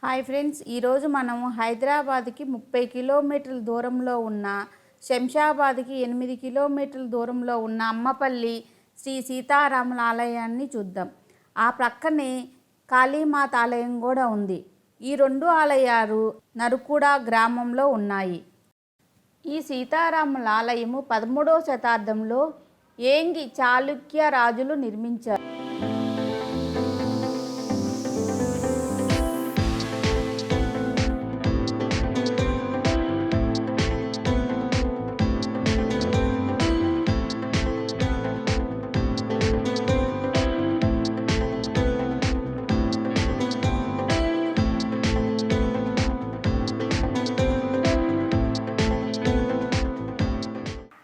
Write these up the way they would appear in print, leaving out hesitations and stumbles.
Hi friends, ఈరోజు మనము హైదరాబాద్కి 30 కిలోమీటర్ల దూరంలో ఉన్న శంషాబాద్కి 8 కిలోమీటర్ల దూరంలో ఉన్న అమ్మపల్లి శ్రీ సీతారాముల ఆలయాన్ని చూద్దాం. ఆ ప్రక్కనే కాళీమాత ఆలయం కూడా ఉంది. ఈ రెండు ఆలయాలు నరుకుడ గ్రామంలో ఉన్నాయి. ఈ సీతారాముల ఆలయము 13వ శతాబ్దంలో ఏంగి చాళుక్య రాజులు నిర్మించారు.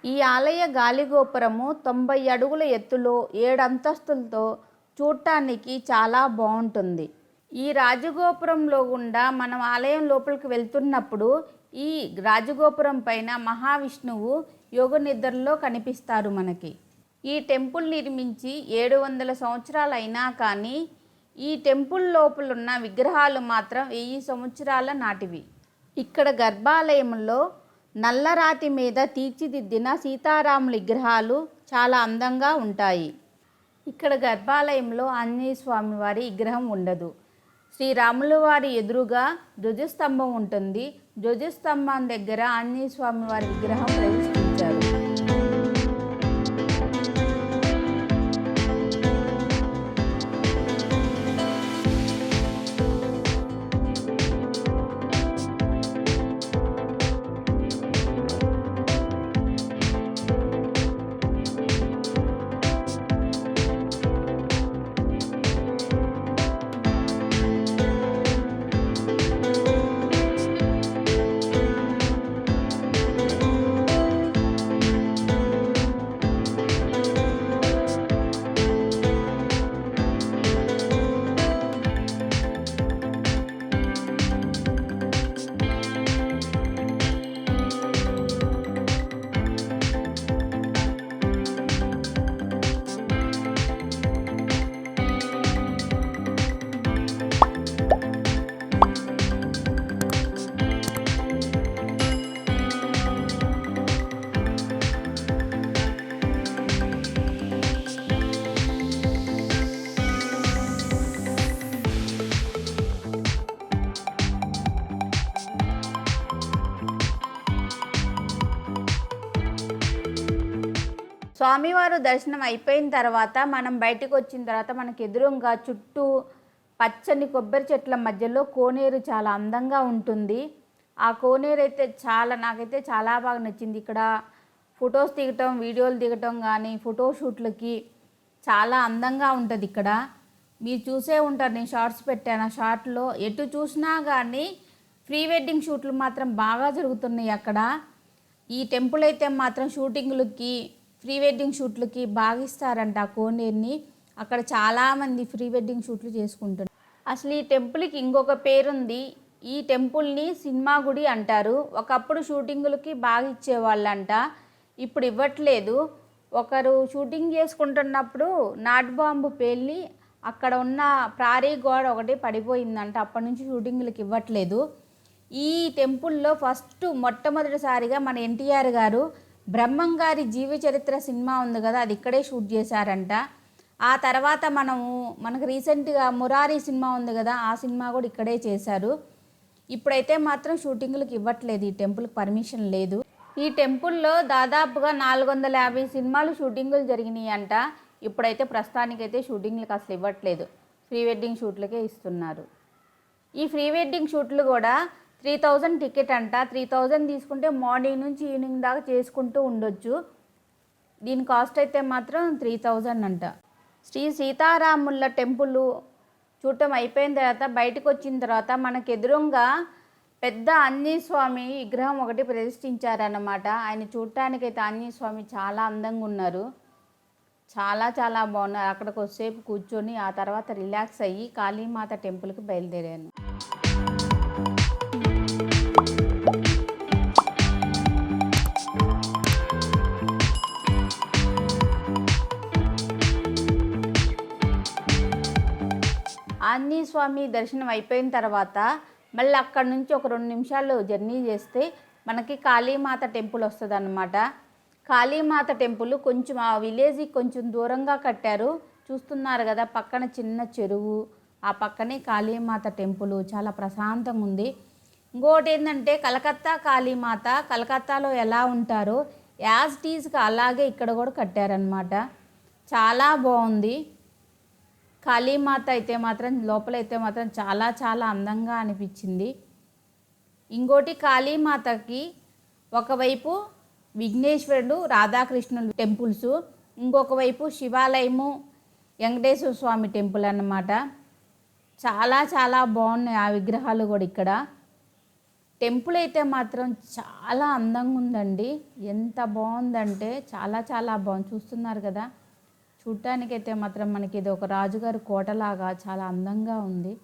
ఈ ఆలయ గాలిగోపురము 90 అడుగుల ఎత్తులో 7 అంతస్తులతో చూడటానికి చాలా బాగుంటుంది. ఈ రాజగోపురంలో గుండా మనం ఆలయం లోపలికి వెళ్తున్నప్పుడు ఈ రాజగోపురం పైన మహావిష్ణువు యోగ నిద్రలో కనిపిస్తారు మనకి. ఈ టెంపుల్ నిర్మించి 700 సంవత్సరాలు అయినా కానీ ఈ టెంపుల్ లోపల ఉన్న విగ్రహాలు మాత్రం 1000 సంవత్సరాల నాటివి. ఇక్కడ గర్భాలయంలో నల్లరాతి మీద తీర్చిదిద్దిన సీతారాముల విగ్రహాలు చాలా అందంగా ఉంటాయి. ఇక్కడ గర్భాలయంలో ఆంజనేయ స్వామి వారి విగ్రహం ఉండదు. శ్రీరాముల వారి ఎదురుగా ధ్వజస్తంభం ఉంటుంది. ధ్వజస్తంభం దగ్గర ఆంజనేయ స్వామి వారి విగ్రహం ప్రతిష్ఠించారు. స్వామివారు దర్శనం అయిపోయిన తర్వాత మనం బయటకు వచ్చిన తర్వాత మనకు ఎదురుగా చుట్టూ పచ్చని కొబ్బరి చెట్ల మధ్యలో కోనేరు చాలా అందంగా ఉంటుంది. ఆ కోనేరు అయితే నాకైతే చాలా బాగా నచ్చింది. ఇక్కడ ఫొటోస్ దిగటం, వీడియోలు దిగటం కానీ ఫోటోషూట్లకి చాలా అందంగా ఉంటుంది. ఇక్కడ మీరు చూసే ఉంటారు, నేను షార్ట్స్ పెట్టాను. ఆ షార్ట్లో ఎటు చూసినా కానీ ప్రీ వెడ్డింగ్ షూట్లు మాత్రం బాగా జరుగుతున్నాయి అక్కడ. ఈ టెంపుల్ అయితే మాత్రం షూటింగ్లకి ప్రీ వెడ్డింగ్ షూట్లకి బాగా ఇస్తారంట ఆ కోనేరుని. అక్కడ చాలామంది ప్రీ వెడ్డింగ్ షూట్లు చేసుకుంటారు. అసలు ఈ టెంపుల్కి ఇంకొక పేరుంది. ఈ టెంపుల్ని సినిమా గుడి అంటారు. ఒకప్పుడు షూటింగులకి బాగా ఇచ్చేవాళ్ళంట, ఇప్పుడు ఇవ్వట్లేదు. ఒకరు షూటింగ్ చేసుకుంటున్నప్పుడు నాటు బాంబు పేలి అక్కడ ఉన్న ప్రారీ గోడ ఒకటి పడిపోయిందంట. అప్పటి నుంచి షూటింగులకి ఇవ్వట్లేదు. ఈ టెంపుల్లో మొట్టమొదటిసారిగా మన ఎన్టీఆర్ గారు బ్రహ్మంగారి జీవ చరిత్ర సినిమా ఉంది కదా, అది ఇక్కడే షూట్ చేశారంట. ఆ తర్వాత మనకు రీసెంట్గా మురారి సినిమా ఉంది కదా, ఆ సినిమా కూడా ఇక్కడే చేశారు. ఇప్పుడైతే మాత్రం షూటింగ్లకు ఇవ్వట్లేదు, ఈ టెంపుల్కి పర్మిషన్ లేదు. ఈ టెంపుల్లో దాదాపుగా 450 సినిమాలు షూటింగులు జరిగినాయి అంట. ఇప్పుడైతే ప్రస్తుతానికైతే షూటింగ్లకు అసలు ఇవ్వట్లేదు, ప్రీ వెడ్డింగ్ షూట్లకే ఇస్తున్నారు. ఈ ప్రీ వెడ్డింగ్ షూట్లు కూడా 3000 టికెట్ అంట. 3000 తీసుకుంటే మార్నింగ్ నుంచి ఈవినింగ్ దాకా చేసుకుంటూ ఉండొచ్చు. దీని కాస్ట్ అయితే మాత్రం 3000 అంట. శ్రీ సీతారాముల టెంపుల్ చూడటం అయిపోయిన తర్వాత బయటకు వచ్చిన తర్వాత మనకు ఎదురుగా పెద్ద ఆంజనేయ స్వామి విగ్రహం ఒకటి ప్రతిష్ఠించారన్నమాట. ఆయన చూడటానికైతే ఆంజనేయ స్వామి చాలా అందంగా ఉన్నారు, చాలా చాలా బాగున్నారు. అక్కడికి వచ్చేపు కూర్చొని ఆ తర్వాత రిలాక్స్ అయ్యి కాళీమాత టెంపుల్కి బయలుదేరాను. ఆంజనేయ స్వామి దర్శనం అయిపోయిన తర్వాత మళ్ళీ అక్కడ నుంచి ఒక 2 నిమిషాలు జర్నీ చేస్తే మనకి కాళీమాత టెంపుల్ వస్తుంది అన్నమాట. కాళీమాత టెంపుల్ కొంచెం ఆ విలేజ్కి కొంచెం దూరంగా కట్టారు. చూస్తున్నారు కదా, పక్కన చిన్న చెరువు, ఆ పక్కనే కాళీమాత టెంపుల్ చాలా ప్రశాంతంగా ఉంది. ఇంకోటి ఏంటంటే కలకత్తా కాళీమాత కలకత్తాలో ఎలా ఉంటారో యాజ్ టీజ్గా అలాగే ఇక్కడ కూడా కట్టారనమాట. చాలా బాగుంది. కాళీమాత అయితే మాత్రం లోపలైతే మాత్రం చాలా చాలా అందంగా అనిపించింది. ఇంకోటి కాళీమాతకి ఒకవైపు విఘ్నేశ్వరుడు రాధాకృష్ణులు టెంపుల్స్, ఇంకొక వైపు శివాలయము వెంకటేశ్వర స్వామి టెంపుల్ అన్నమాట. చాలా చాలా బాగున్నాయి ఆ విగ్రహాలు కూడా. ఇక్కడ టెంపుల్ అయితే మాత్రం చాలా అందంగా ఉందండి. ఎంత బాగుందంటే చాలా చాలా బాగుంది. చూస్తున్నారు కదా, చూడటానికైతే మాత్రం మనకి ఇది ఒక రాజుగారి కోటలాగా చాలా అందంగా ఉంది.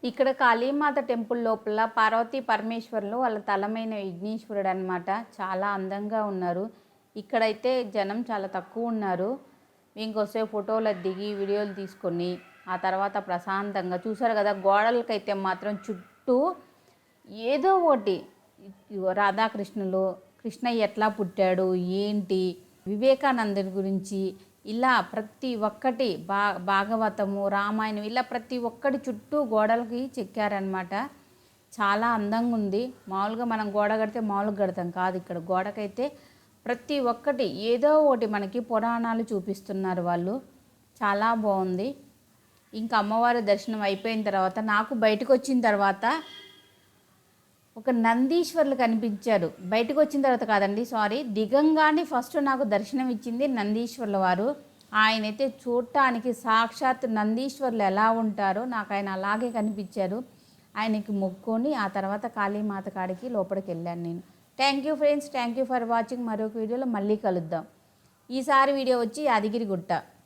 ఇక్కడ కాళీమాత టెంపుల్ లోపల పార్వతీ పరమేశ్వరులు వాళ్ళ తలమైన విఘ్నేశ్వరుడు అనమాట. చాలా అందంగా ఉన్నారు. ఇక్కడైతే జనం చాలా తక్కువ ఉన్నారు. ఇంకోసేపు ఫోటోలు దిగి వీడియోలు తీసుకొని ఆ తర్వాత ప్రశాంతంగా చూసారు కదా, గోడలకైతే మాత్రం చుట్టూ ఏదో ఒకటి రాధాకృష్ణులు, కృష్ణయ్య ఎట్లా పుట్టాడు ఏంటి, వివేకానందుని గురించి ఇలా ప్రతి ఒక్కటి భాగవతము, రామాయణం ఇలా ప్రతి ఒక్కటి చుట్టూ గోడలకి చెక్కారనమాట. చాలా అందంగా ఉంది. మామూలుగా మనం గోడ కడితే మామూలుగా కడతాం కాదు, ఇక్కడ గోడకైతే ప్రతి ఒక్కటి ఏదో ఒకటి మనకి పురాణాలు చూపిస్తున్నారు వాళ్ళు. చాలా బాగుంది. ఇంకా అమ్మవారి దర్శనం అయిపోయిన తర్వాత నాకు బయటకు వచ్చిన తర్వాత ఒక నందీశ్వరులు కనిపించారు. బయటకు వచ్చిన తర్వాత కాదండి, సారీ, దిగంగానే ఫస్ట్ నాకు దర్శనం ఇచ్చింది నందీశ్వరుల వారు. ఆయనైతే చూడటానికి సాక్షాత్ నందీశ్వరులు ఎలా ఉంటారో నాకు ఆయన అలాగే కనిపించారు. ఆయనకి మొక్కుకొని ఆ తర్వాత కాళీమాత కాడికి లోపలికి వెళ్ళాను నేను. Thank you friends, thank you for watching. మరొక వీడియోలో మళ్ళీ కలుద్దాం. ఈసారి వీడియో వచ్చి యాదగిరిగుట్ట.